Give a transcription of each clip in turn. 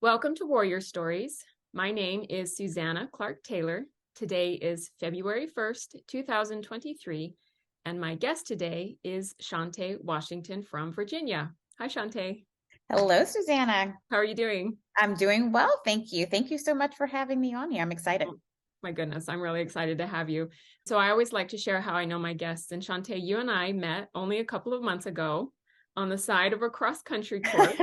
Welcome to Warrior Stories. My name is Susanna Clark Taylor. Today is February 1st, 2023, and my guest today is Shontya Washington from Virginia. Hi, Shontya. Hello, Susanna. How are you doing? I'm doing well, thank you. Thank you so much for having me on here. I'm excited. Oh, my goodness, I'm really excited to have you. So I always like to share how I know my guests. And Shontya, you and I met only a couple of months ago on the side of a cross-country course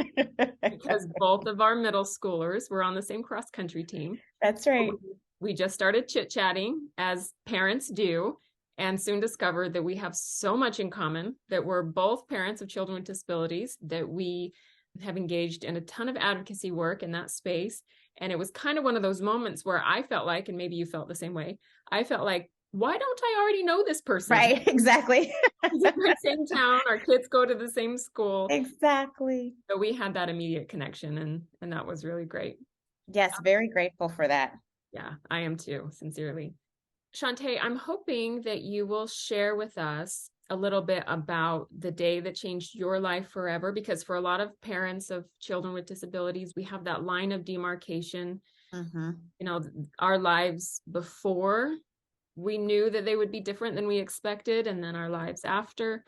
because both of our middle schoolers were on the same cross-country team. That's right. We just started chit-chatting as parents do, and soon discovered that we have so much in common, that we're both parents of children with disabilities, that we have engaged in a ton of advocacy work in that space. And it was kind of one of those moments where I felt like, and maybe you felt the same way, I felt like, why don't I already know this person? Right, exactly. He's in the same town, our kids go to the same school. Exactly. So we had that immediate connection, and that was really great. Yes, very grateful for that. Yeah, I am too, sincerely. Shontya, I'm hoping that you will share with us a little bit about the day that changed your life forever, because for a lot of parents of children with disabilities, we have that line of demarcation. Mm-hmm. Our lives before, we knew that they would be different than we expected, and then our lives after.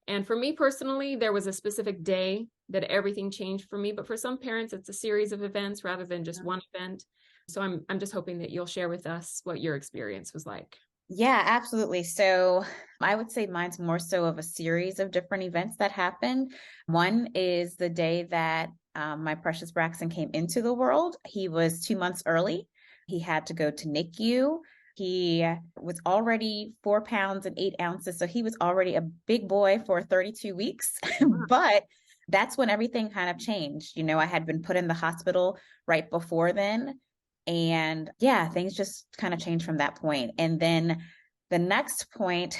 And for me personally, there was a specific day that everything changed for me. But for some parents, it's a series of events rather than just one event. So I'm just hoping that you'll share with us what your experience was like. Yeah, absolutely. So I would say mine's more so of a series of different events that happened. One is the day that my precious Braxton came into the world. He was 2 months early. He had to go to NICU. He was already 4 pounds and 8 ounces. So he was already a big boy for 32 weeks. But that's when everything kind of changed. I had been put in the hospital right before then. And yeah, things just kind of changed from that point. And then the next point,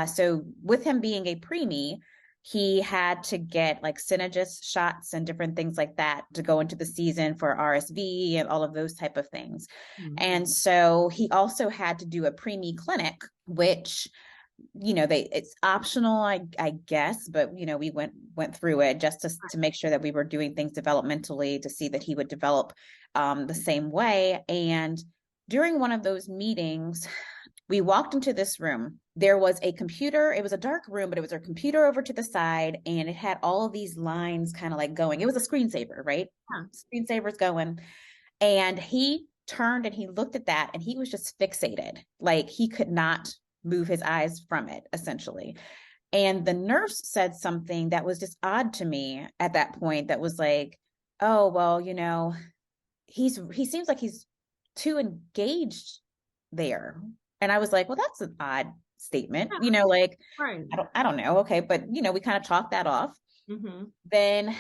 so with him being a preemie, he had to get like Synagis shots and different things like that to go into the season for RSV and all of those type of things. Mm-hmm. And so he also had to do a preemie clinic, which it's optional, I guess, but we went through it just to make sure that we were doing things developmentally to see that he would develop the same way. And during one of those meetings, we walked into this room. There was a computer. It was a dark room, but it was a computer over to the side, and it had all of these lines kind of like going. It was a screensaver, right? Screensaver's going. And he turned and he looked at that, and he was just fixated. Like he could not move his eyes from it, essentially. And the nurse said something that was just odd to me at that point, that was like, oh, well, he seems like he's too engaged there. And I was like, well, that's an odd statement, like, Right. I don't know. Okay. But, we kind of chalked that off. Mm-hmm. Then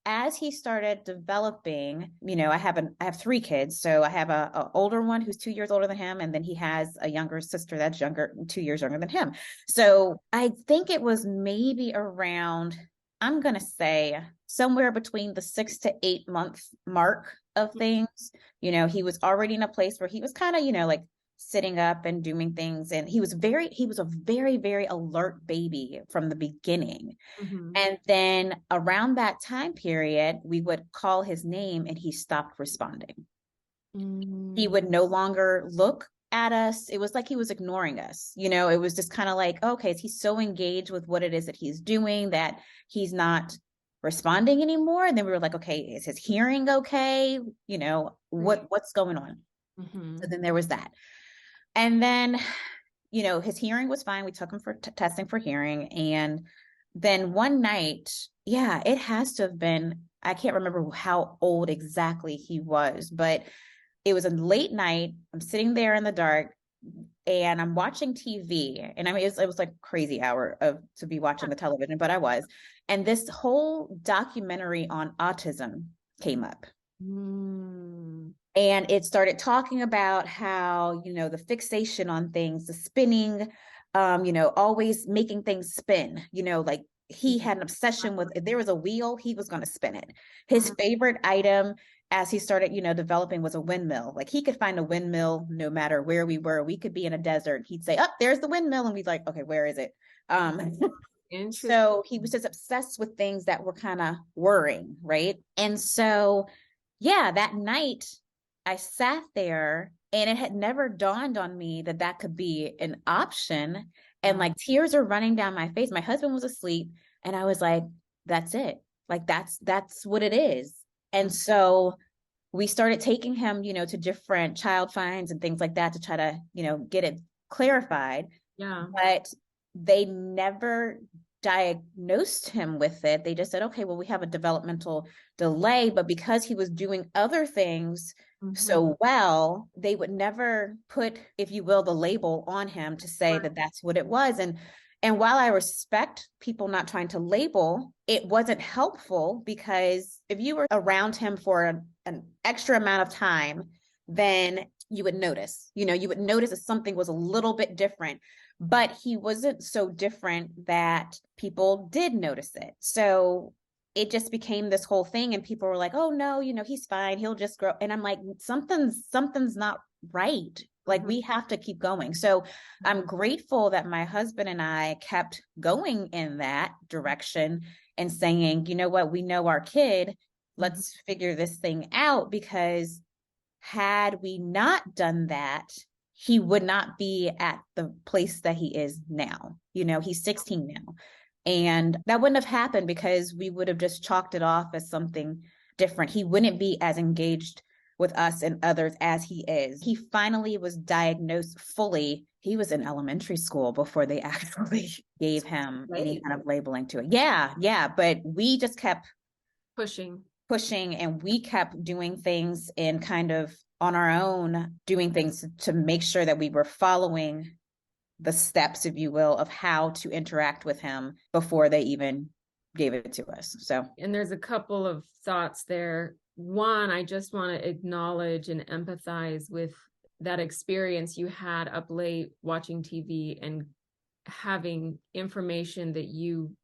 as he started developing, I have 3 kids. So I have a older one who's 2 years older than him. And then he has a younger sister that's 2 years younger than him. So I think it was maybe around, I'm going to say somewhere between the 6 to 8 month mark of things. He was already in a place where he was kind of, like sitting up and doing things. And he was a very, very alert baby from the beginning. Mm-hmm. And then around that time period, we would call his name and he stopped responding. Mm-hmm. He would no longer look at us. It was like he was ignoring us. It was just kind of like, okay, he's so engaged with what it is that he's doing that he's not responding anymore. And then we were like, okay, is his hearing okay? What's going on? Mm-hmm. So then there was that. And then, his hearing was fine. We took him for testing for hearing. And then one night, yeah, it has to have been, I can't remember how old exactly he was, but it was a late night. I'm sitting there in the dark and I'm watching TV. And I mean, it was like crazy hour to be watching the television, but I was. And this whole documentary on autism came up. Mm. And it started talking about how, the fixation on things, the spinning, always making things spin, like he had an obsession with, if there was a wheel, he was going to spin it. His favorite item as he started, developing was a windmill. Like he could find a windmill no matter where we were. We could be in a desert. He'd say, oh, there's the windmill. And we'd like, okay, where is it? So he was just obsessed with things that were kind of worrying. Right. And so yeah, that night I sat there and it had never dawned on me that that could be an option. And like tears are running down my face. My husband was asleep and I was like, that's it. Like that's what it is. And so we started taking him, to different child finds and things like that to try to, get it clarified. Yeah. But they never diagnosed him with it. They just said, okay, well, we have a developmental delay, but because he was doing other things so well, they would never put, if you will, the label on him to say that that's what it was. And while I respect people not trying to label, it wasn't helpful because if you were around him for an extra amount of time, then you would notice, you would notice that something was a little bit different, but he wasn't so different that people did notice it. So it just became this whole thing and people were like, oh no, he's fine, he'll just grow. And I'm like, something's not right. Like we have to keep going. So I'm grateful that my husband and I kept going in that direction and saying, you know what, we know our kid, let's figure this thing out, because had we not done that, he would not be at the place that he is now. He's 16 now. And that wouldn't have happened because we would have just chalked it off as something different. He wouldn't be as engaged with us and others as he is. He finally was diagnosed fully. He was in elementary school before they actually gave him any kind of labeling to it. Yeah. But we just kept pushing, and we kept doing things and kind of on our own, doing things to make sure that we were following the steps, if you will, of how to interact with him before they even gave it to us. So, and there's a couple of thoughts there. One, I just want to acknowledge and empathize with that experience you had up late watching TV and having information that you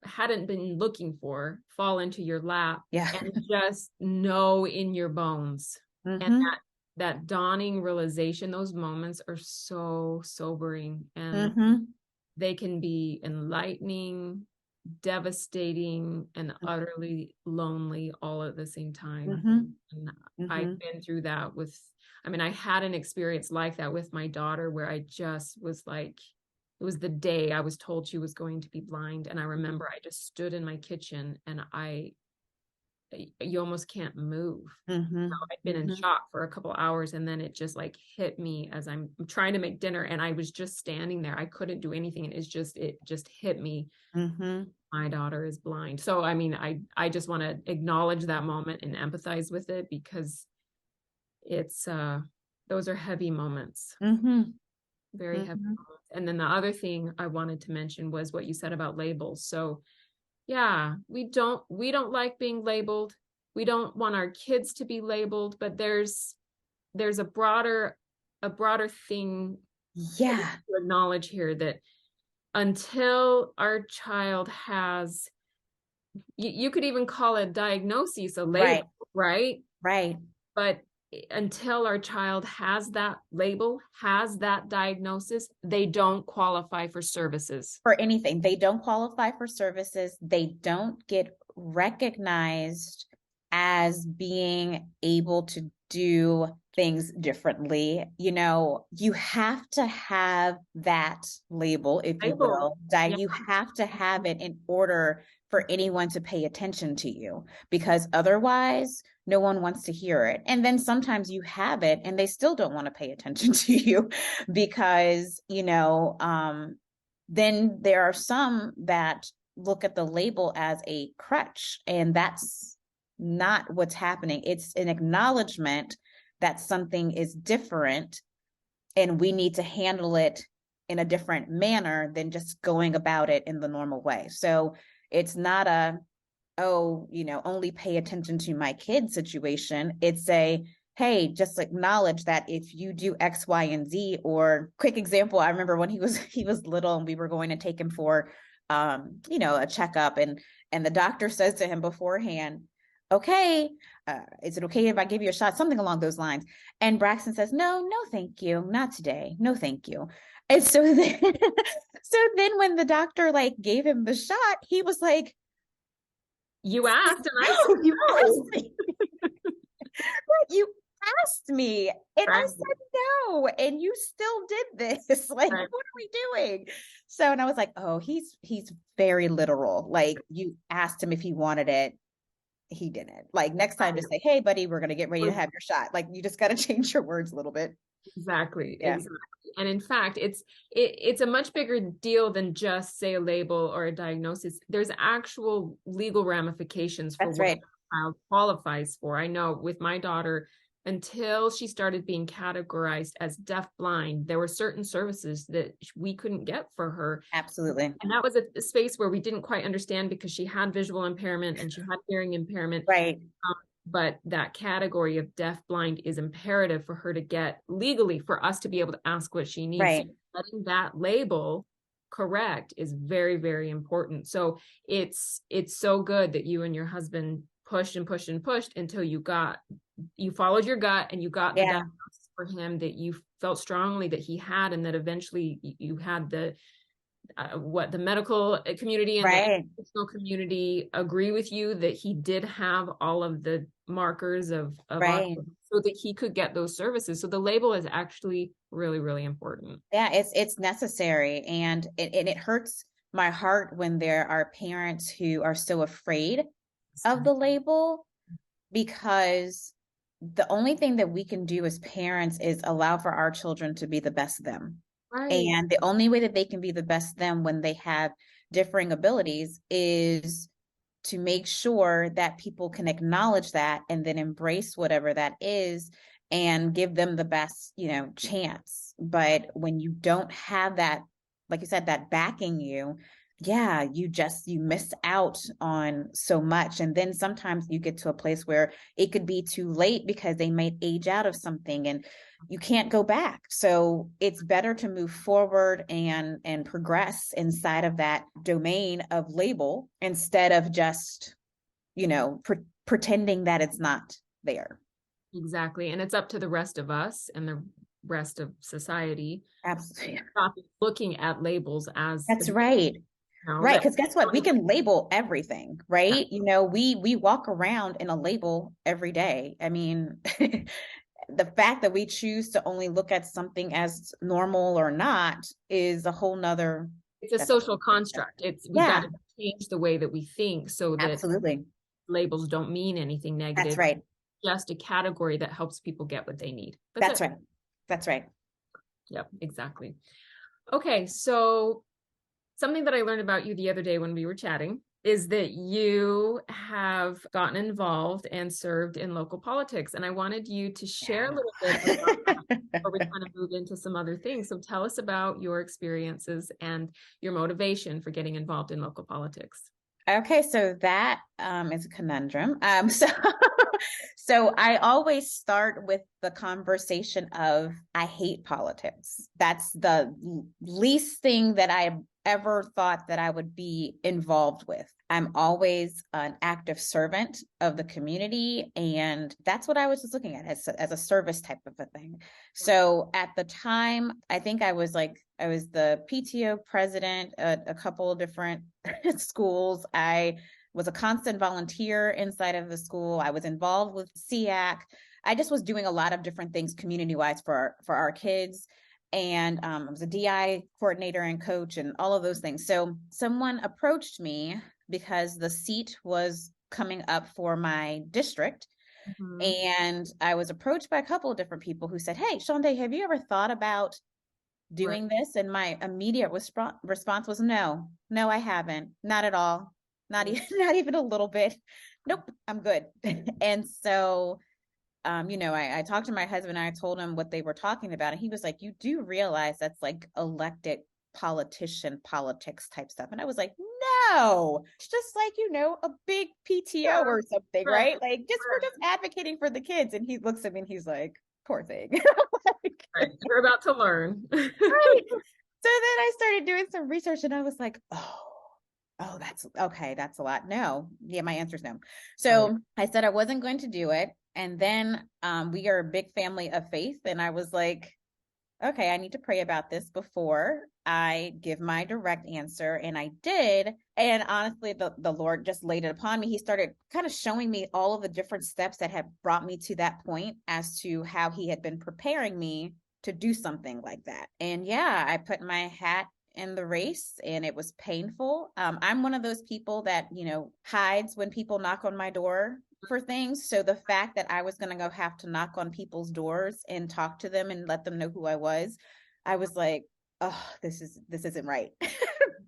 hadn't been looking for fall into your lap, and just know in your bones. And that dawning realization, those moments are so sobering, and they can be enlightening, devastating, and utterly lonely all at the same time. And I've been through that I had an experience like that with my daughter where I just was like, it was the day I was told she was going to be blind. And I remember I just stood in my kitchen and you almost can't move. So I'd been in shock for a couple of hours, and then it just like hit me as I'm trying to make dinner, and I was just standing there. I couldn't do anything, and it just hit me. My daughter is blind. So I just want to acknowledge that moment and empathize with it, because it's those are heavy moments. Very heavy moments. And then the other thing I wanted to mention was what you said about labels. So yeah, we don't like being labeled. We don't want our kids to be labeled, but there's a broader thing to acknowledge here, that until our child has, you could even call it diagnosis a label, right? But until our child has that label, has that diagnosis, they don't qualify for services. For anything. They don't qualify for services. They don't get recognized as being able to do things differently. You have to have that label, if you will. You have to have it in order for anyone to pay attention to you, because otherwise no one wants to hear it. And then sometimes you have it and they still don't want to pay attention to you because, then there are some that look at the label as a crutch, and that's not what's happening. It's an acknowledgement that something is different and we need to handle it in a different manner than just going about it in the normal way. So it's not only pay attention to my kid situation. It's hey, just acknowledge that if you do X, Y, and Z. Or quick example, I remember when he was little and we were going to take him for a checkup, and the doctor says to him beforehand, okay, is it okay if I give you a shot? Something along those lines. And Braxton says, no, thank you. Not today. No, thank you. And so then, when the doctor gave him the shot, he was like, you asked and I said no. You asked me and I Right. said no, and you still did this. Like, Right. what are we doing? So, and I was like, oh, he's very literal. Like, you asked him if he wanted it. He didn't. Like, next time, just say, hey, buddy, we're going to get ready to have your shot. Like, you just got to change your words a little bit. Exactly. Yeah. Exactly. And in fact, it's a much bigger deal than just say a label or a diagnosis. There's actual legal ramifications for That's what right. a child qualifies for. I know with my daughter, until she started being categorized as deaf-blind, there were certain services that we couldn't get for her. Absolutely. And that was a space where we didn't quite understand because she had visual impairment and she had hearing impairment. Right. But that category of deaf blind is imperative for her to get legally for us to be able to ask what she needs. Right. So letting that label correct is very, very important. So it's so good that you and your husband pushed and pushed and pushed until you followed your gut and you got the diagnosis for him that you felt strongly that he had, and that eventually you had the what the medical community and the educational community agree with you that he did have all of the markers of autism so that he could get those services. So the label is actually really, really important. Yeah, it's necessary, and it hurts my heart when there are parents who are so afraid of the label, because the only thing that we can do as parents is allow for our children to be the best them. Right. And the only way that they can be the best them when they have differing abilities is to make sure that people can acknowledge that and then embrace whatever that is and give them the best, chance. But when you don't have that, like you said, that backing you, you miss out on so much. And then sometimes you get to a place where it could be too late because they might age out of something and you can't go back. So it's better to move forward and progress inside of that domain of label instead of just, pretending that it's not there. Exactly. And it's up to the rest of us and the rest of society. Absolutely. Stop looking at labels as That's right. Right. Because guess what? We can label everything, right? We walk around in a label every day. I mean, the fact that we choose to only look at something as normal or not is a whole nother. It's a social construct. We've got to change the way that we think so that absolutely labels don't mean anything negative. That's right. Just a category that helps people get what they need. That's right. That's right. Yep, exactly. Okay, so something that I learned about you the other day when we were chatting is that you have gotten involved and served in local politics. And I wanted you to share a little bit about that before we kind of move into some other things. So tell us about your experiences and your motivation for getting involved in local politics. Okay, so that is a conundrum. So I always start with the conversation of, I hate politics. That's the least thing that I ever thought that I would be involved with. I'm always an active servant of the community, and that's what I was just looking at as a service type of a thing. So at the time, I think I was the PTO president at a couple of different schools. I was a constant volunteer inside of the school. I was involved with SEAC. I just was doing a lot of different things community-wise for our kids. And I was a DI coordinator and coach and all of those things. So someone approached me because the seat was coming up for my district. Mm-hmm. And I was approached by a couple of different people who said, hey, Shontya, have you ever thought about doing this? And my immediate response was, no, I haven't. Not at all. Not even a little bit. Nope, I'm good. And so I talked to my husband and I told him what they were talking about. And he was like, you do realize that's like elected politics type stuff. And I was like, no, it's just like, a big PTO or something, right? Like we're just advocating for the kids. And he looks at me and he's like, poor thing. Right. You're about to learn. Right. So then I started doing some research and I was like, oh, that's okay. That's a lot. No. Yeah, my answer is no. So I said I wasn't going to do it. And then we are a big family of faith. And I was like, okay, I need to pray about this before I give my direct answer, and I did. And honestly, the Lord just laid it upon me. He started kind of showing me all of the different steps that had brought me to that point as to how he had been preparing me to do something like that. And yeah, I put my hat in the race, and it was painful. I'm one of those people that, hides when people knock on my door for things. So the fact that I was going to go have to knock on people's doors and talk to them and let them know who I was like, oh, this isn't right.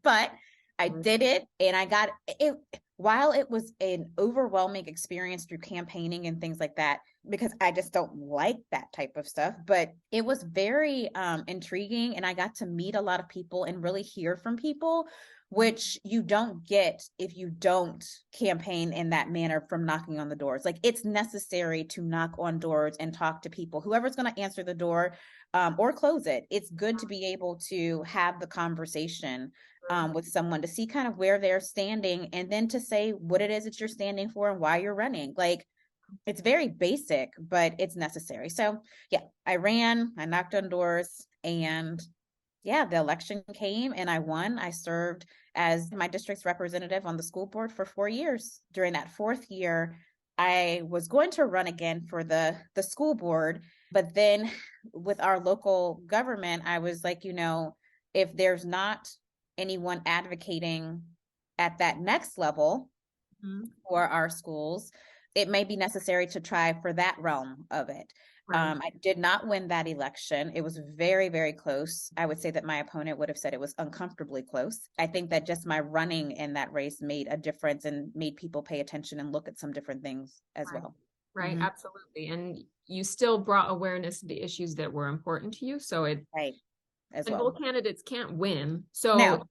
But I did it, and I got it. While it was an overwhelming experience through campaigning and things like that, because I just don't like that type of stuff, but it was very intriguing, and I got to meet a lot of people and really hear from people, which you don't get if you don't campaign in that manner from knocking on the doors. Like, it's necessary to knock on doors and talk to people, whoever's going to answer the door or close it. It's good to be able to have the conversation with someone to see kind of where they're standing, and then to say what it is that you're standing for and why you're running. Like, it's very basic, but it's necessary. So yeah, I knocked on doors, and yeah, the election came and I won. I served as my district's representative on the school board for 4 years. During that fourth year, I was going to run again for the school board, but then with our local government, I was like, if there's not anyone advocating at that next level for our schools, it may be necessary to try for that realm of it. Right. I did not win that election. It was very, very close. I would say that my opponent would have said it was uncomfortably close. I think that just my running in that race made a difference and made people pay attention and look at some different things as well. Right, absolutely. And you still brought awareness to the issues that were important to you. So both candidates can't win. So no.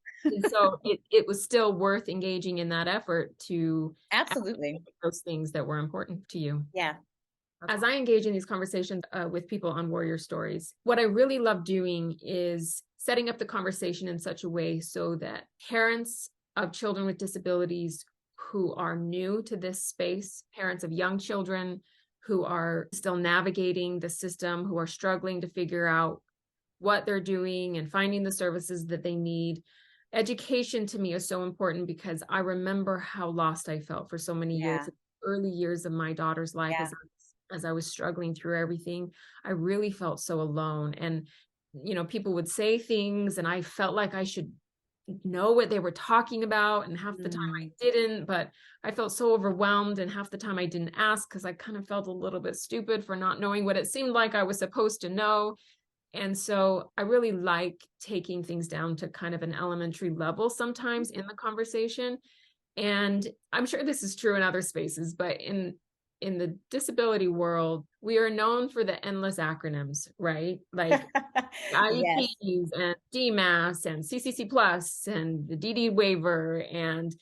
So it was still worth engaging in that effort to absolutely those things that were important to you. Yeah. As I engage in these conversations with people on Warrior Stories, what I really love doing is setting up the conversation in such a way so that parents of children with disabilities who are new to this space, parents of young children who are still navigating the system, who are struggling to figure out what they're doing and finding the services that they need. Education to me is so important because I remember how lost I felt for so many years, early years of my daughter's life as I was struggling through everything. I really felt so alone. And, people would say things and I felt like I should know what they were talking about. And half the time I didn't, but I felt so overwhelmed. And half the time I didn't ask because I kind of felt a little bit stupid for not knowing what it seemed like I was supposed to know. And so I really like taking things down to kind of an elementary level sometimes in the conversation. And I'm sure this is true in other spaces, but in the disability world, we are known for the endless acronyms, right? Like IEPs and DMAS and CCC Plus and the DD waiver and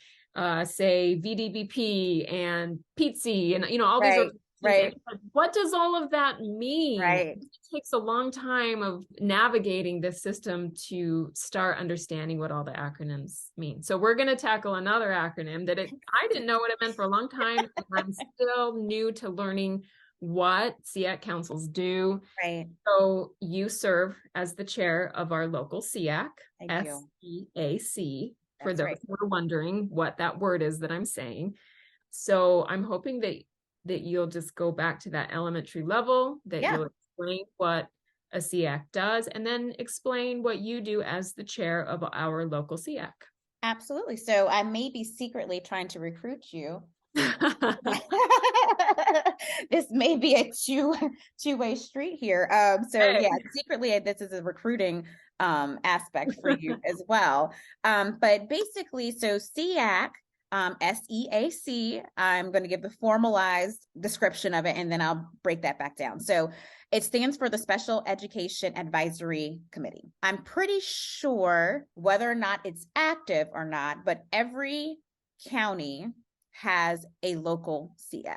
say VDBP and PTSI and all these are right. What does all of that mean? Right. It takes a long time of navigating this system to start understanding what all the acronyms mean. So we're going to tackle another acronym that I didn't know what it meant for a long time. And I'm still new to learning what SEAC councils do. Right. So you serve as the chair of our local SEAC, SEAC, for those who are wondering what that word is that I'm saying. So I'm hoping that you'll just go back to that elementary level, that you'll explain what a SEAC does, and then explain what you do as the chair of our local SEAC. Absolutely. So I may be secretly trying to recruit you. This may be a two-way street here. Secretly, this is a recruiting aspect for you as well. But basically, so SEAC, SEAC, I'm going to give the formalized description of it, and then I'll break that back down. So it stands for the Special Education Advisory Committee. I'm pretty sure whether or not it's active or not, but every county has a local SEAC.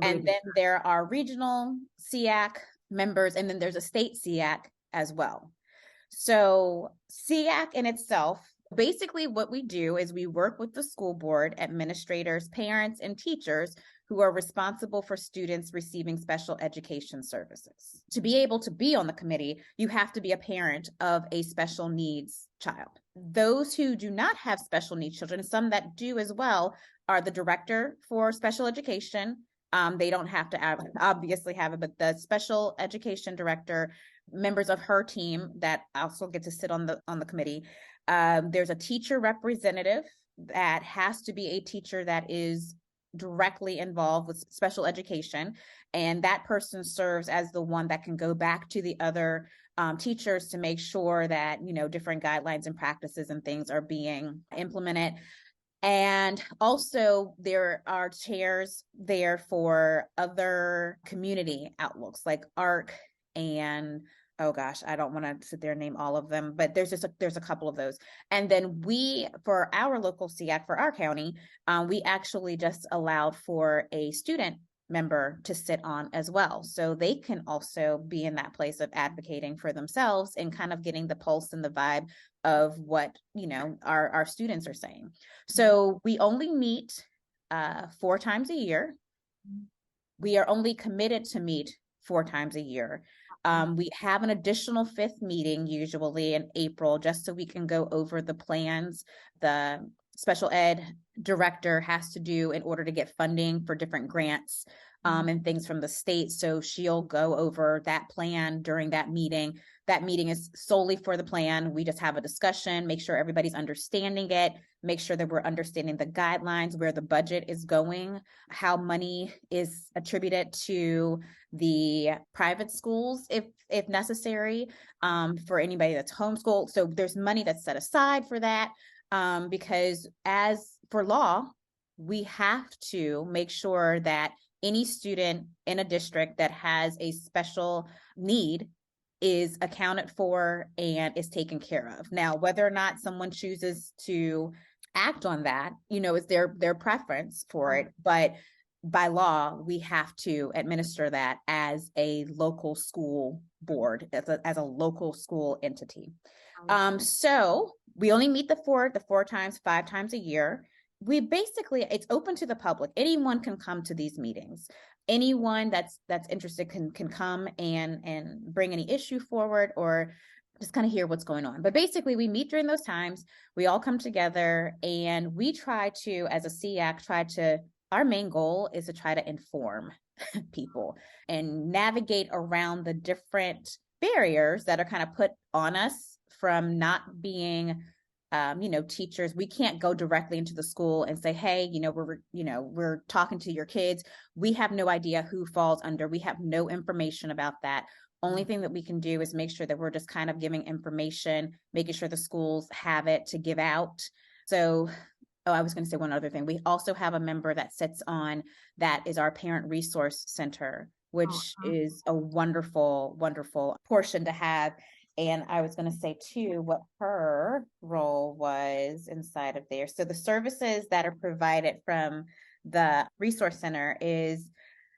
And then there are regional SEAC members, and then there's a state SEAC as well. So SEAC in itself, basically what we do is we work with the school board, administrators, parents, and teachers who are responsible for students receiving special education services. To be able to be on the committee, you have to be a parent of a special needs child. Those who do not have special needs children, some that do as well, are the director for special education. They don't have to obviously have it, but the special education director, members of her team that also get to sit on the committee. There's a teacher representative that has to be a teacher that is directly involved with special education, and that person serves as the one that can go back to the other teachers to make sure that, you know, different guidelines and practices and things are being implemented. And also there are chairs there for other community outlooks like ARC and, oh gosh, I don't want to sit there and name all of them, but there's a couple of those. And then we, for our local SEAC, for our county, we actually just allowed for a student member to sit on as well. So they can also be in that place of advocating for themselves and kind of getting the pulse and the vibe of what, you know, our students are saying. So we only meet 4 times a year. We are only committed to meet 4 times a year. We have an additional 5th meeting usually in April, just so we can go over the plans the special ed director has to do in order to get funding for different grants and things from the state. So she'll go over that plan during that meeting. That meeting is solely for the plan. We just have a discussion, make sure everybody's understanding it, make sure that we're understanding the guidelines, where the budget is going, how money is attributed to the private schools if necessary, for anybody that's homeschooled. So there's money that's set aside for that. Because as for law, we have to make sure that any student in a district that has a special need is accounted for and is taken care of. Now, whether or not someone chooses to act on that, you know, is their preference for it. But by law, we have to administer that as a local school board, as a local school entity. So we only meet the 4 times, 5 times a year. We basically, it's open to the public. Anyone can come to these meetings. Anyone that's interested can come and bring any issue forward or just kind of hear what's going on. But basically, we meet during those times. We all come together and we try to, as a SEAC, our main goal is to try to inform people and navigate around the different barriers that are kind of put on us from not being, teachers. We can't go directly into the school and say, hey, we're talking to your kids. We have no idea who falls under. We have no information about that. Only thing that we can do is make sure that we're just kind of giving information, making sure the schools have it to give out. So, I was going to say one other thing. We also have a member that sits on, that is our Parent Resource Center, which is a wonderful, wonderful portion to have. And I was going to say too, what her role was inside of there. So the services that are provided from the Resource Center is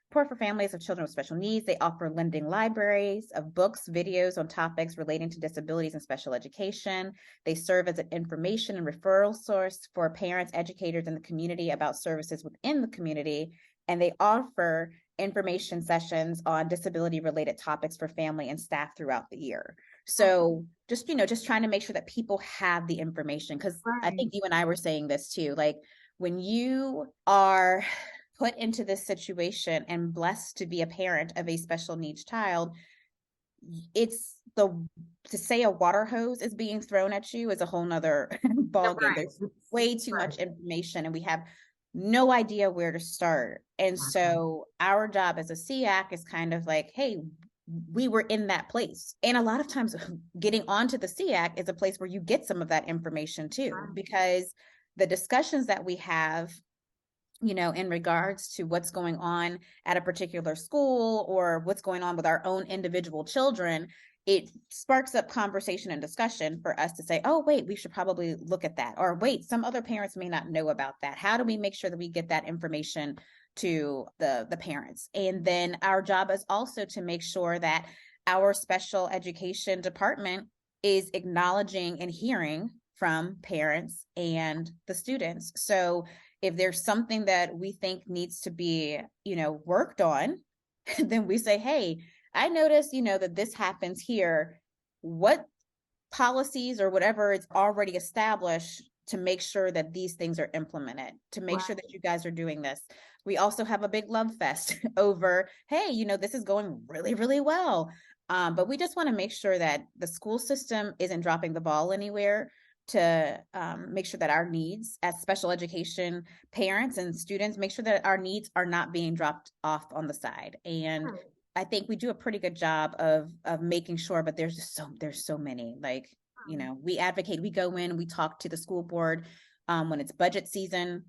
support for families of children with special needs. They offer lending libraries of books, videos on topics relating to disabilities and special education. They serve as an information and referral source for parents, educators, and the community about services within the community. And they offer information sessions on disability-related topics for family and staff throughout the year. So just trying to make sure that people have the information, because I think you and I were saying this too, like when you are put into this situation and blessed to be a parent of a special needs child, to say a water hose is being thrown at you is a whole nother ballgame. There's way too much information and we have no idea where to start. And so our job as a SEAC is kind of like, hey, we were in that place. And a lot of times getting onto the SEAC is a place where you get some of that information too, because the discussions that we have, in regards to what's going on at a particular school or what's going on with our own individual children, it sparks up conversation and discussion for us to say, oh, wait, we should probably look at that. Or wait, some other parents may not know about that. How do we make sure that we get that information to the parents? And then our job is also to make sure that our special education department is acknowledging and hearing from parents and the students. So if there's something that we think needs to be, worked on, then we say, hey, I noticed, that this happens here. What policies or whatever is already established to make sure that these things are implemented, to make sure that you guys are doing this. We also have a big love fest over, hey, this is going really, really well. But we just want to make sure that the school system isn't dropping the ball anywhere, to make sure that our needs as special education parents and students, make sure that our needs are not being dropped off on the side. And I think we do a pretty good job of making sure, but there's so many, like, we advocate, we go in, we talk to the school board when it's budget season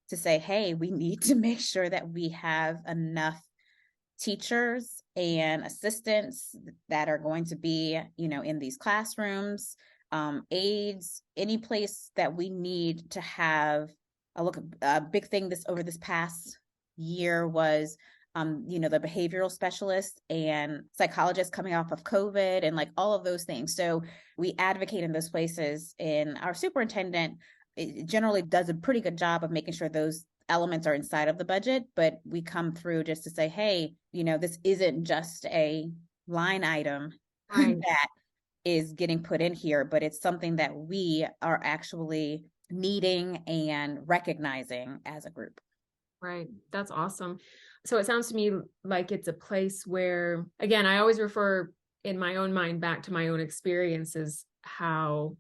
to say, hey, we need to make sure that we have enough teachers and assistants that are going to be, in these classrooms, aides, any place that we need to have a big thing over this past year was the behavioral specialists and psychologists coming off of COVID and like all of those things. So we advocate in those places, and our superintendent generally does a pretty good job of making sure those elements are inside of the budget, but we come through just to say, hey, this isn't just a line item that is getting put in here, but it's something that we are actually needing and recognizing as a group. Right. That's awesome. So it sounds to me like it's a place where, again, I always refer in my own mind back to my own experiences, how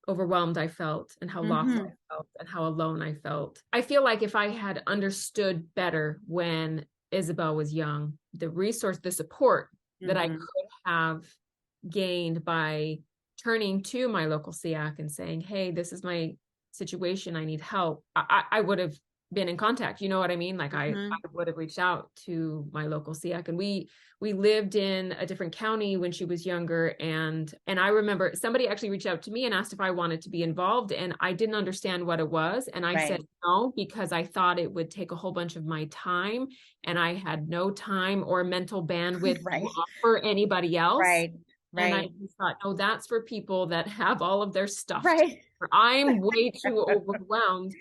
overwhelmed I felt and how lost I felt and how alone I felt. I feel like if I had understood better when Isabel was young, the resource, the support that I could have gained by turning to my local SEAC and saying, hey, this is my situation, I need help, I would have been in contact. You know what I mean? Like I would have reached out to my local SEAC, and we lived in a different county when she was younger. And I remember somebody actually reached out to me and asked if I wanted to be involved, and I didn't understand what it was. And I said no, because I thought it would take a whole bunch of my time, and I had no time or mental bandwidth to offer anybody else. And I just thought, no, that's for people that have all of their stuff. I'm way too overwhelmed.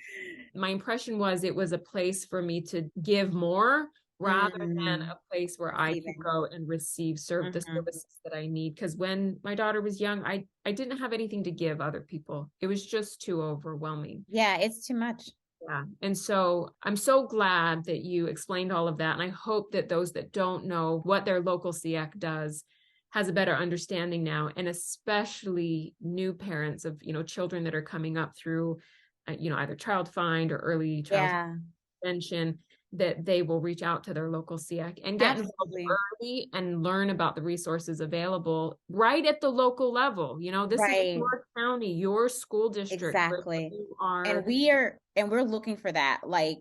My impression was it was a place for me to give more rather than a place where I could go and receive the services that I need. Because when my daughter was young, I didn't have anything to give other people. It was just too overwhelming. Yeah, it's too much. Yeah. And so I'm so glad that you explained all of that. And I hope that those that don't know what their local SEAC does has a better understanding now, and especially new parents of, children that are coming up through, either child find or early child intervention, that they will reach out to their local SEAC and get involved early and learn about the resources available right at the local level. This is your county, your school district. Exactly. And we're looking for that. Like,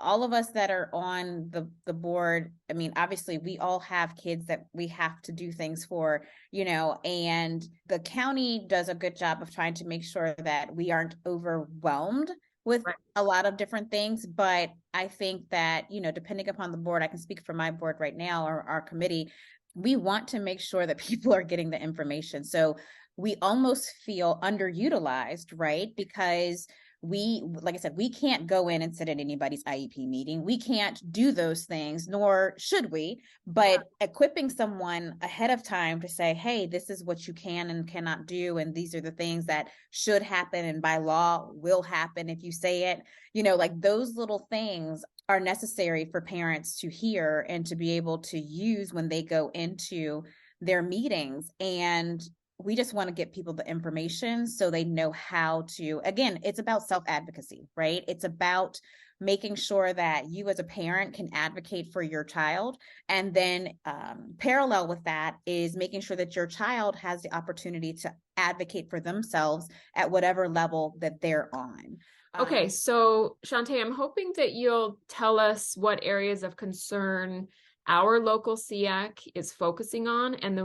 all of us that are on the board, I mean, obviously we all have kids that we have to do things for, and the county does a good job of trying to make sure that we aren't overwhelmed with a lot of different things. But I think that, depending upon the board, I can speak for my board right now, or our committee, we want to make sure that people are getting the information. So we almost feel underutilized, right? Because like I said, we can't go in and sit at anybody's IEP meeting. We can't do those things, nor should we, but equipping someone ahead of time to say, hey, this is what you can and cannot do. And these are the things that should happen and by law will happen if you say it, like those little things are necessary for parents to hear and to be able to use when they go into their meetings. And we just want to get people the information so they know how to, again, it's about self-advocacy, right? It's about making sure that you as a parent can advocate for your child. And then parallel with that is making sure that your child has the opportunity to advocate for themselves at whatever level that they're on. Okay, so Shontya, I'm hoping that you'll tell us what areas of concern our local SEAC is focusing on, and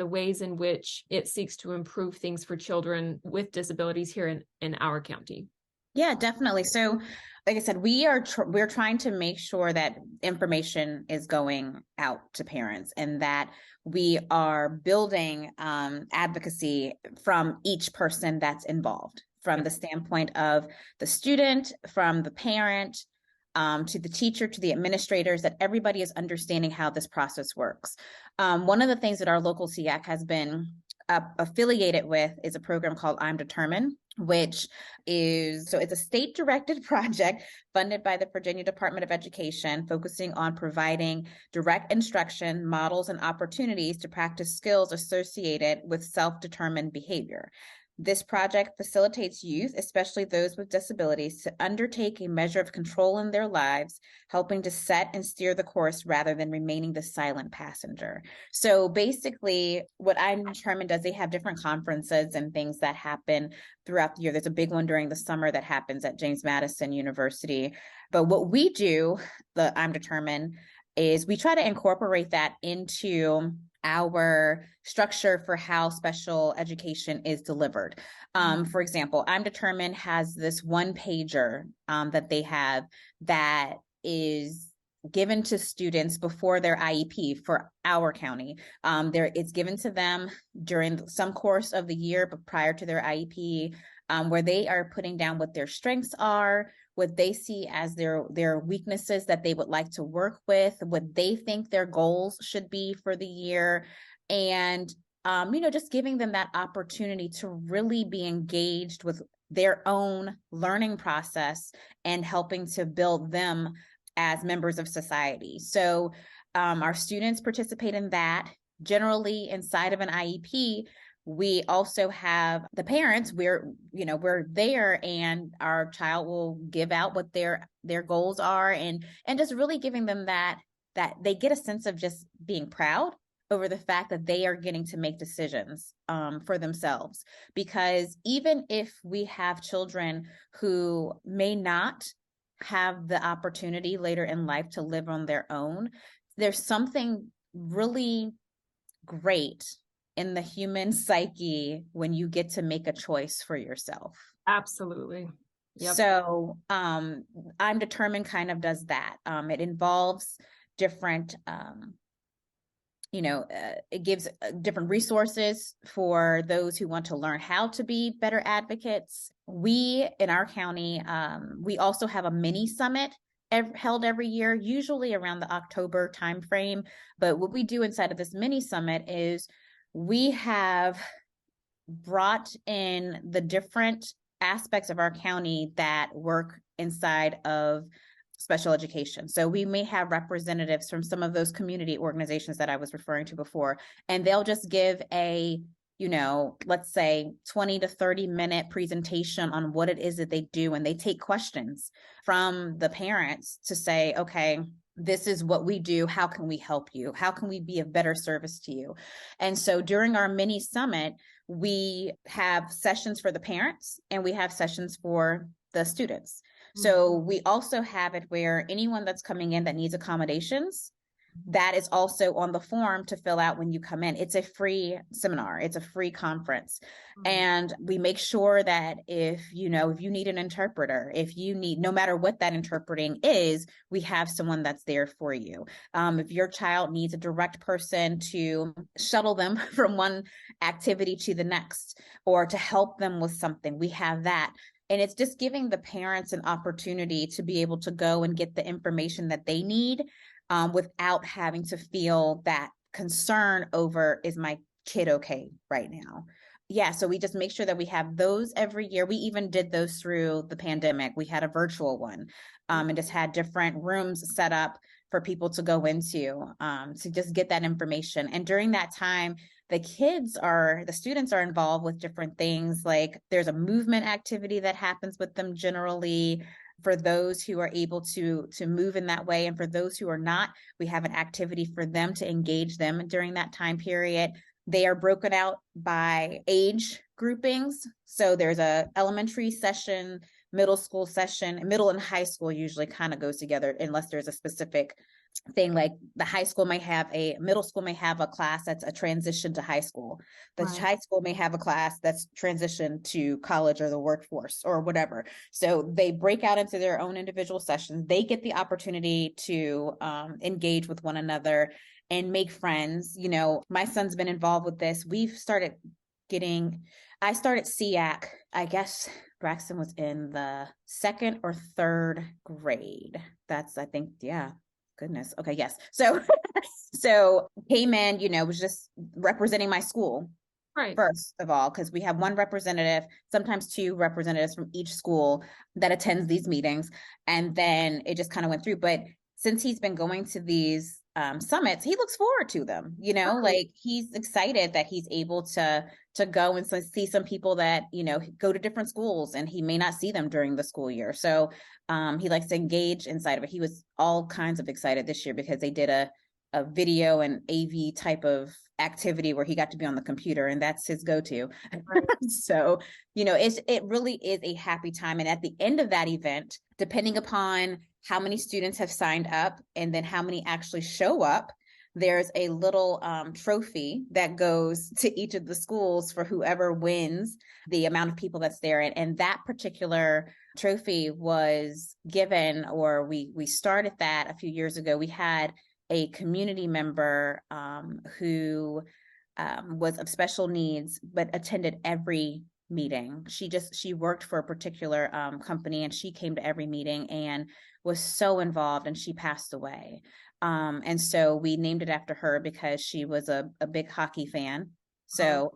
the ways in which it seeks to improve things for children with disabilities here in our county. Yeah, definitely. So, like I said, we're trying to make sure that information is going out to parents, and that we are building advocacy from each person that's involved, from the standpoint of the student, from the parent, to the teacher, to the administrators, that everybody is understanding how this process works. One of the things that our local SEAC has been affiliated with is a program called I'm Determined, which is, so it's a state directed project funded by the Virginia Department of Education, focusing on providing direct instruction, models, and opportunities to practice skills associated with self-determined behavior. This project facilitates youth, especially those with disabilities, to undertake a measure of control in their lives, helping to set and steer the course rather than remaining the silent passenger. So basically, what I'm Determined does, they have different conferences and things that happen throughout the year. There's a big one during the summer that happens at James Madison University. But what we do, the I'm Determined, is we try to incorporate that into our structure for how special education is delivered. For example, I'm Determined has this one pager that they have that is given to students before their IEP for our county. It's given to them during some course of the year, but prior to their IEP, where they are putting down what their strengths are, what they see as their weaknesses that they would like to work with, what they think their goals should be for the year. And, just giving them that opportunity to really be engaged with their own learning process and helping to build them as members of society. So our students participate in that. Generally, inside of an IEP, we also have the parents, we're there, and our child will give out what their goals are, and just really giving them that they get a sense of just being proud over the fact that they are getting to make decisions for themselves. Because even if we have children who may not have the opportunity later in life to live on their own, there's something really great in the human psyche when you get to make a choice for yourself. Absolutely. Yep. So I'm Determined kind of does that. It involves different, it gives different resources for those who want to learn how to be better advocates. We, in our county, we also have a mini summit held every year, usually around the October timeframe. But what we do inside of this mini summit is we have brought in the different aspects of our county that work inside of special education. So we may have representatives from some of those community organizations that I was referring to before, and they'll just give a, let's say 20 to 30-minute presentation on what it is that they do. And they take questions from the parents to say, okay, this is what we do. How can we help you? How can we be of better service to you? And so during our mini summit, we have sessions for the parents and we have sessions for the students. So we also have it where anyone that's coming in that needs accommodations, that is also on the form to fill out when you come in. It's a free seminar. It's a free conference. And we make sure that if you need an interpreter, if you need, no matter what that interpreting is, we have someone that's there for you. If your child needs a direct person to shuttle them from one activity to the next, or to help them with something, we have that. And it's just giving the parents an opportunity to be able to go and get the information that they need without having to feel that concern over, is my kid okay right now? Yeah, so we just make sure that we have those every year. We even did those through the pandemic. We had a virtual one and just had different rooms set up for people to go into to just get that information. And during that time, the students are involved with different things. Like there's a movement activity that happens with them generally, for those who are able to move in that way. And for those who are not, we have an activity for them to engage them during that time period. They are broken out by age groupings. So there's a elementary session, middle school session, middle and high school usually kind of goes together unless there's a specific thing. Like the middle school may have a class that's a transition to high school. The high school may have a class that's transition to college or the workforce or whatever. So they break out into their own individual sessions. They get the opportunity to engage with one another and make friends. My son's been involved with this. I started SEAC, I guess Braxton was in the 2nd or 3rd grade. That's, I think, yeah. Goodness. Okay. Yes. So came in, was just representing my school. Right. first of all, because we have one representative, sometimes two representatives from each school that attends these meetings. And then it just kind of went through. But since he's been going to these summits, he looks forward to them, Right. like he's excited that he's able to go and see some people that, go to different schools and he may not see them during the school year. So he likes to engage inside of it. He was all kinds of excited this year because they did a video and AV type of activity where he got to be on the computer, and that's his go-to. Right. So, it really is a happy time. And at the end of that event, depending upon how many students have signed up and then how many actually show up, there's a little trophy that goes to each of the schools for whoever wins the amount of people that's there. And that particular trophy was given, or we started that a few years ago. We had a community member who was of special needs, but attended every meeting. She worked for a particular company, and she came to every meeting and was so involved, and she passed away. And so we named it after her because she was a big hockey fan. So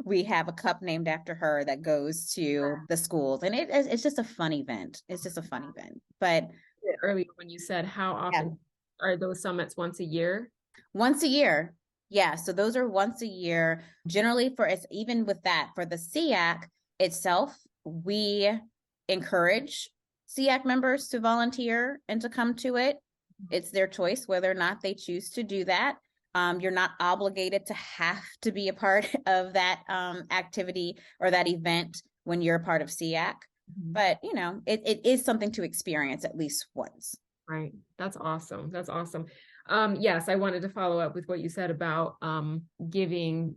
we have a cup named after her that goes to the schools, and it's just a fun event. It's just a fun event. But Earlier when you said how often are those summits, once a year? Once a year. Yeah. So those are once a year. Generally, for us, even with that, for the SEAC itself, we encourage SEAC members to volunteer and to come to it. It's their choice whether or not they choose to do that. You're not obligated to have to be a part of that activity or that event when you're a part of SEAC. But, it is something to experience at least once. Right. That's awesome. That's awesome. Yes, I wanted to follow up with what you said about giving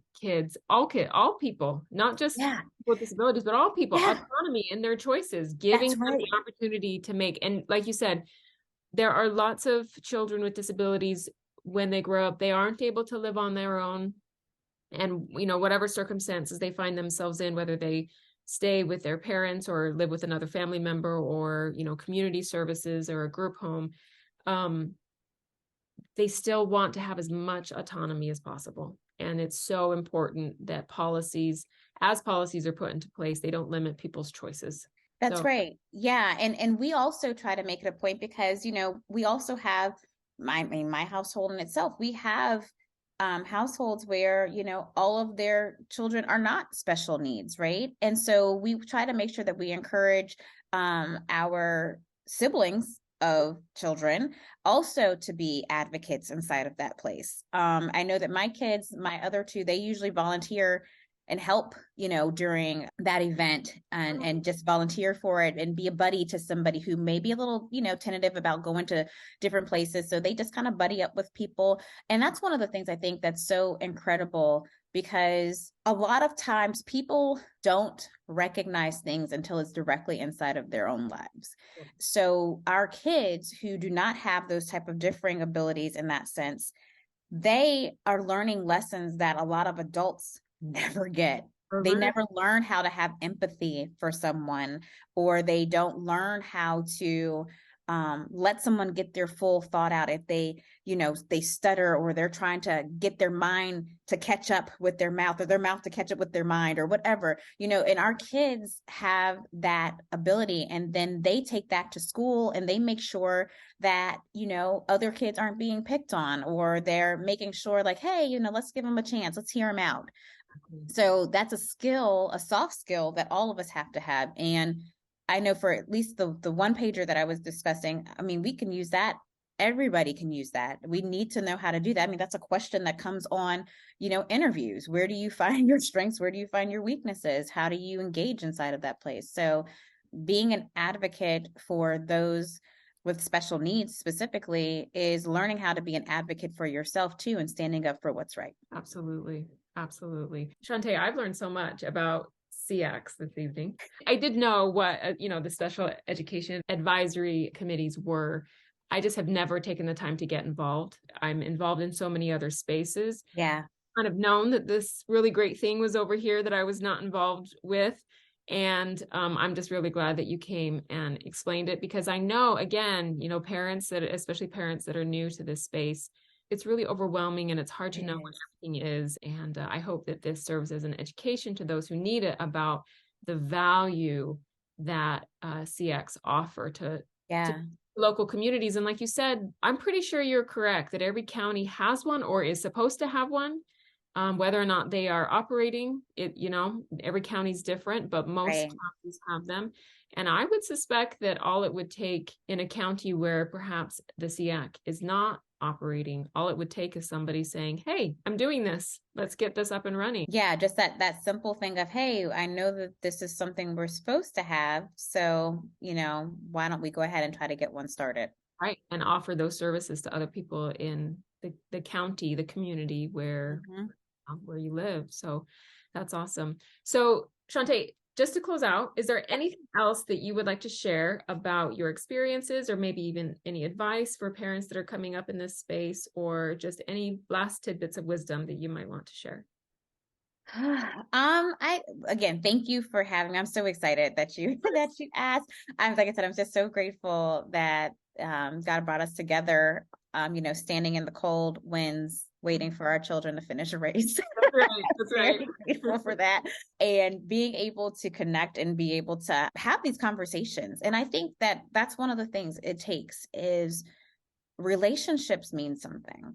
all people, not just people with disabilities, but all people autonomy in their choices, giving them the opportunity to make. And like you said, there are lots of children with disabilities, when they grow up, they aren't able to live on their own. And, whatever circumstances they find themselves in, whether they stay with their parents or live with another family member or, community services or a group home, they still want to have as much autonomy as possible. And it's so important that as policies are put into place, they don't limit people's choices. That's right. Yeah. And we also try to make it a point because, we also have my household in itself. We have households where, all of their children are not special needs, right? And so we try to make sure that we encourage our siblings of children also to be advocates inside of that place. I know that my kids, my other two, they usually volunteer and help, during that event and just volunteer for it and be a buddy to somebody who may be a little, tentative about going to different places. So they just kind of buddy up with people. And that's one of the things I think that's so incredible, because a lot of times people don't recognize things until it's directly inside of their own lives. So our kids who do not have those type of differing abilities in that sense, they are learning lessons that a lot of adults never get. They never learn how to have empathy for someone, or they don't learn how to let someone get their full thought out if they, they stutter, or they're trying to get their mind to catch up with their mouth, or their mouth to catch up with their mind, or whatever, and our kids have that ability, and then they take that to school and they make sure that, other kids aren't being picked on, or they're making sure like, hey, let's give them a chance. Let's hear them out. So that's a skill, a soft skill that all of us have to have. And I know for at least the one pager that I was discussing, I mean, we can use that. Everybody can use that. We need to know how to do that. I mean, that's a question that comes on, interviews. Where do you find your strengths? Where do you find your weaknesses? How do you engage inside of that place? So being an advocate for those with special needs specifically is learning how to be an advocate for yourself too, and standing up for what's right. Absolutely. Absolutely. Shontya, I've learned so much about SEACs this evening. I did know what, the special education advisory committees were. I just have never taken the time to get involved. I'm involved in so many other spaces. Yeah. Kind of known that this really great thing was over here that I was not involved with. And I'm just really glad that you came and explained it, because I know, again, parents especially parents that are new to this space, it's really overwhelming, and it's hard to It know what is. everything is. And I hope that this serves as an education to those who need it about the value that CX offer to Yeah, local communities. And like you said, I'm pretty sure you're correct that every county has one or is supposed to have one. Whether or not they are operating, every county's different, but most right. counties have them. And I would suspect that all it would take in a county where perhaps the SEAC is not operating, all it would take is somebody saying, "Hey, I'm doing this. Let's get this up and running." Yeah, just that simple thing of, hey, I know that this is something we're supposed to have, so, why don't we go ahead and try to get one started? Right. And offer those services to other people in the county, the community Mhm. where you live. So that's awesome. So Shontya, just to close out, is there anything else that you would like to share about your experiences, or maybe even any advice for parents that are coming up in this space, or just any last tidbits of wisdom that you might want to share? I again, thank you for having me. I'm so excited that you that you asked. Like I said, I'm just so grateful that God brought us together. Standing in the cold winds, waiting for our children to finish a race. That's right. That's right. Very grateful for that, and being able to connect and be able to have these conversations. And I think that that's one of the things it takes is relationships mean something,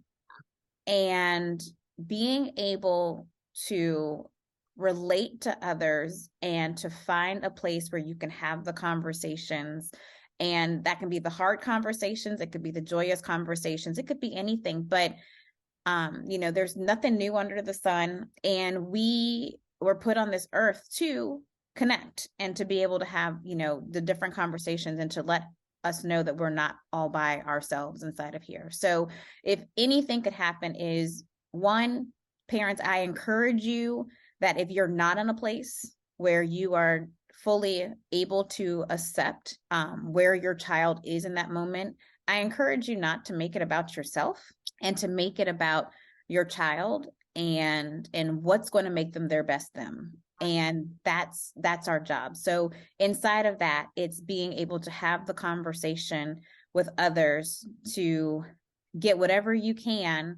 and being able to relate to others and to find a place where you can have the conversations. And that can be the hard conversations, it could be the joyous conversations, it could be anything. But there's nothing new under the sun, and we were put on this earth to connect and to be able to have the different conversations, and to let us know that we're not all by ourselves inside of here. So if anything could happen is, one, parents, I encourage you that if you're not in a place where you are fully able to accept where your child is in that moment, I encourage you not to make it about yourself, and to make it about your child and what's going to make them their best them. And that's our job. So inside of that, it's being able to have the conversation with others to get whatever you can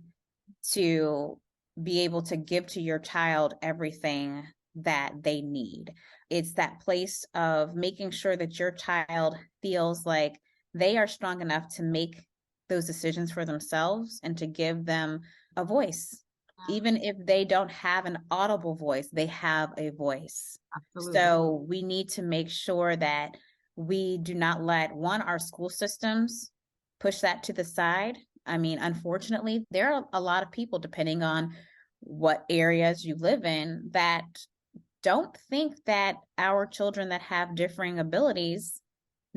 to be able to give to your child everything that they need. It's that place of making sure that your child feels like they are strong enough to make those decisions for themselves, and to give them a voice. Even if they don't have an audible voice, they have a voice. Absolutely. So we need to make sure that we do not let our school systems push that to the side. I mean, unfortunately, there are a lot of people, depending on what areas you live in, that don't think that our children that have differing abilities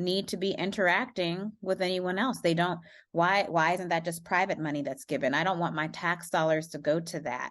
need to be interacting with anyone else. They don't. Why isn't that just private money that's given? I don't want my tax dollars to go to that.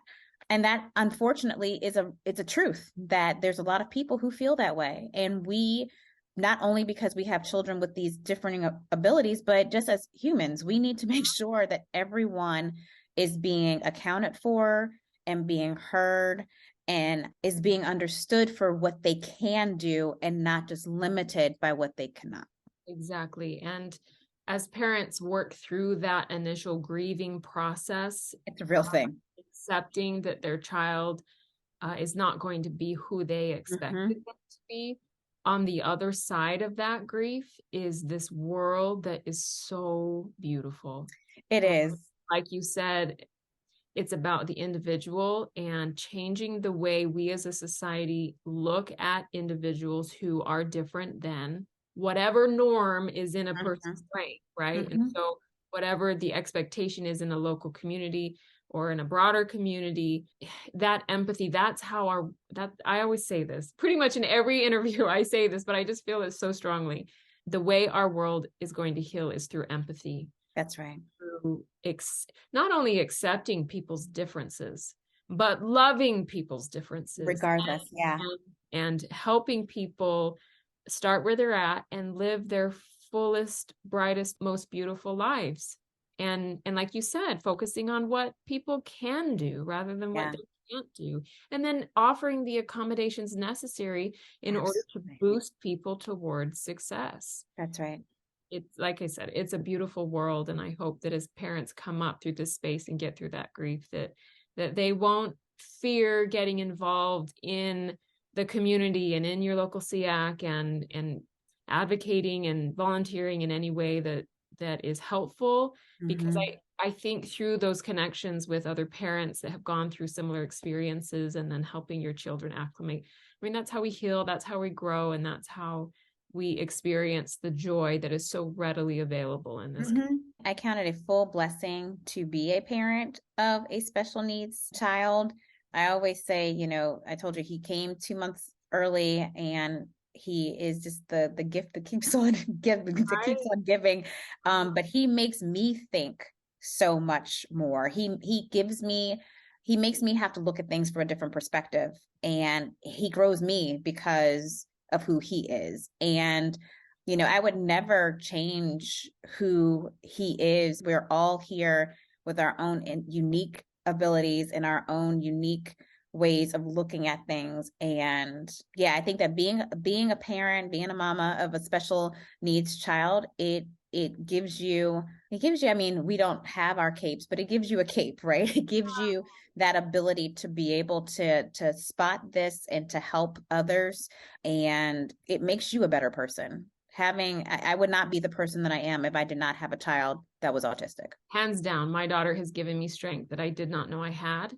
And that, unfortunately, it's a truth that there's a lot of people who feel that way. And we, not only because we have children with these differing abilities, but just as humans, we need to make sure that everyone is being accounted for and being heard, and is being understood for what they can do, and not just limited by what they cannot. Exactly. And as parents work through that initial grieving process, It's a real thing. accepting that their child is not going to be who they expected them to be, on the other side of that grief is this world that is so beautiful. It is. Like you said, it's about the individual and changing the way we as a society look at individuals who are different than whatever norm is in a person's brain, right? And so whatever the expectation is in a local community or in a broader community, that empathy, that's how I always say this, pretty much in every interview I say this, but I just feel it so strongly. The way our world is going to heal is through empathy. That's right. Through not only accepting people's differences, but loving people's differences. Regardless, yeah. And helping people start where they're at and live their fullest, brightest, most beautiful lives. And like you said, focusing on what people can do rather than what they can't do. And then offering the accommodations necessary in order to boost people towards success. That's right. it's like I said, it's a beautiful world. And I hope that as parents come up through this space and get through that grief, that they won't fear getting involved in the community and in your local SEAC and advocating and volunteering in any way that is helpful. Because Mhm. I think through those connections with other parents that have gone through similar experiences and then helping your children acclimate, I mean, that's how we heal, that's how we grow, and that's how we experience the joy that is so readily available in this. I count it a full blessing to be a parent of a special needs child. I always say, I told you he came 2 months early, and he is just the gift that keeps on giving. But he makes me think so much more. He makes me have to look at things from a different perspective, and he grows me because of who he is. And I would never change who he is. We're all here with our own unique abilities and our own unique ways of looking at things. And yeah, I think that being a parent, being a mama of a special needs child, it gives you, I mean, we don't have our capes, but it gives you a cape, right? It gives you that ability to be able to spot this and to help others. And it makes you a better person. I would not be the person that I am if I did not have a child that was autistic. Hands down, my daughter has given me strength that I did not know I had,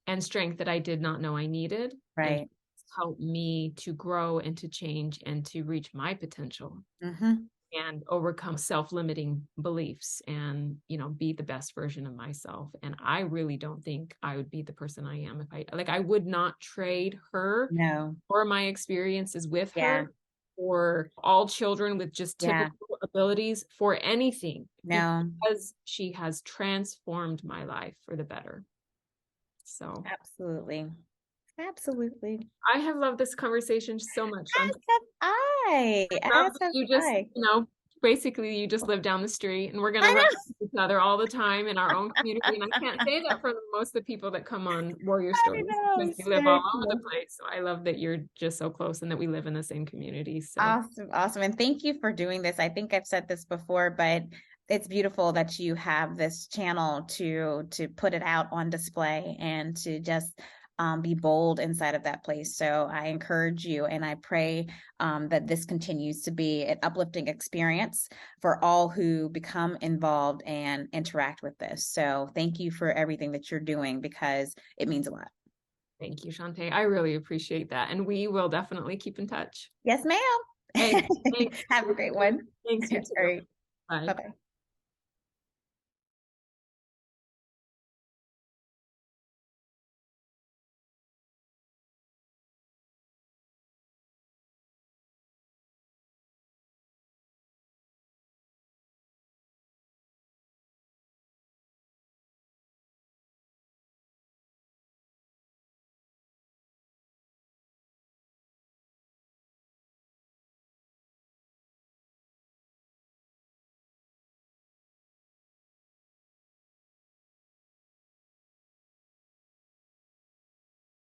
and strength that I did not know I needed, and Right. helped me to grow and to change and to reach my potential and overcome self-limiting beliefs and, be the best version of myself. And I really don't think I would be the person I am if I would not trade her No. or my experiences with Yeah. her or all children with just Yeah. typical abilities for anything, No. because she has transformed my life for the better. So Absolutely. Absolutely. I have loved this conversation so much, As Shantya. have I. Love As that have you just, I. basically you just live down the street, and we're going to I run know. into each other all the time in our own community. And I can't say that for most of the people that come on Warrior I Stories, know. because It's they live very all over the cool. place. So I love that you're just so close and that we live in the same community. So Awesome. Awesome. And thank you for doing this. I think I've said this before, but it's beautiful that you have this channel to put it out on display and to just be bold inside of that place. So I encourage you, and I pray that this continues to be an uplifting experience for all who become involved and interact with this. So thank you for everything that you're doing, because it means a lot. thank you, Shantya. I really appreciate that. And we will definitely keep in touch. Yes, ma'am. Thanks. Thanks. Have a great one. Thanks, you All too. right. Bye. Bye-bye.